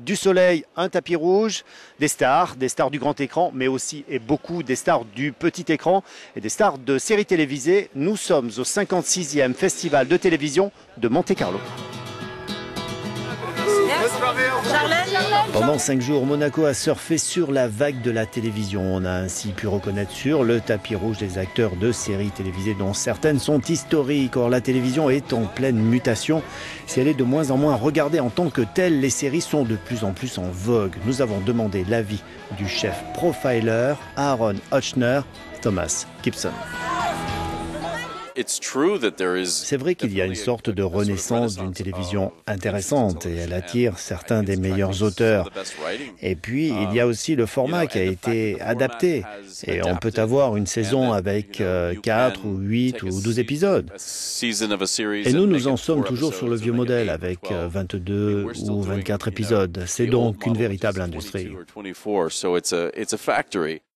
du soleil, un tapis rouge, des stars du grand écran, mais aussi et beaucoup des stars du petit écran et des stars de séries télévisées. Nous sommes au 56e Festival de télévision de Monte-Carlo. Pendant 5 jours, Monaco a surfé sur la vague de la télévision. On a ainsi pu reconnaître sur le tapis rouge des acteurs de séries télévisées dont certaines sont historiques. Or, la télévision est en pleine mutation. Si elle est de moins en moins regardée en tant que telle, les séries sont de plus en plus en vogue. Nous avons demandé l'avis du chef profiler Aaron Ochner, Thomas Gibson. C'est vrai qu'il y a une sorte de renaissance d'une télévision intéressante et elle attire certains des meilleurs auteurs. Et puis, il y a aussi le format qui a été adapté. Et on peut avoir une saison avec 4 ou 8 ou 12 épisodes. Et nous en sommes toujours sur le vieux modèle avec 22 ou 24 épisodes. C'est donc une véritable industrie.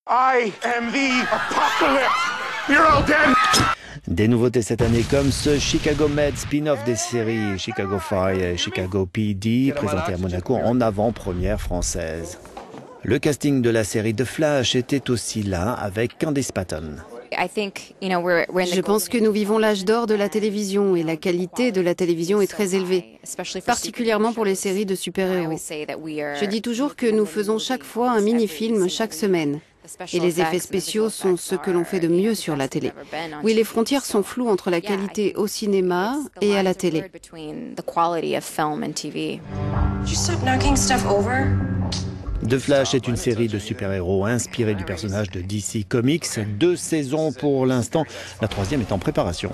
I am the apocalypse. You're all dead. Des nouveautés cette année comme ce Chicago Med spin-off des séries Chicago Fire et Chicago PD présenté à Monaco en avant-première française. Le casting de la série The Flash était aussi là avec Candice Patton. Je pense que nous vivons l'âge d'or de la télévision et la qualité de la télévision est très élevée, particulièrement pour les séries de super-héros. Je dis toujours que nous faisons chaque fois un mini-film chaque semaine. Et les effets spéciaux sont ce que l'on fait de mieux sur la télé. Oui, les frontières sont floues entre la qualité au cinéma et à la télé. The Flash est une série de super-héros inspirée du personnage de DC Comics. 2 saisons pour l'instant, la 3e est en préparation.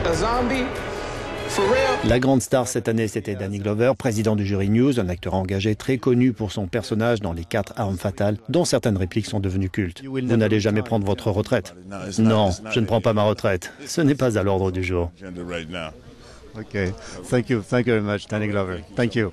A zombie? La grande star cette année, c'était Danny Glover, président du jury News, un acteur engagé très connu pour son personnage dans Les 4 armes fatales, dont certaines répliques sont devenues cultes. Vous n'allez jamais prendre votre retraite? Non, je ne prends pas ma retraite. Ce n'est pas à l'ordre du jour. Okay. Thank you very much, Danny Glover. Thank you.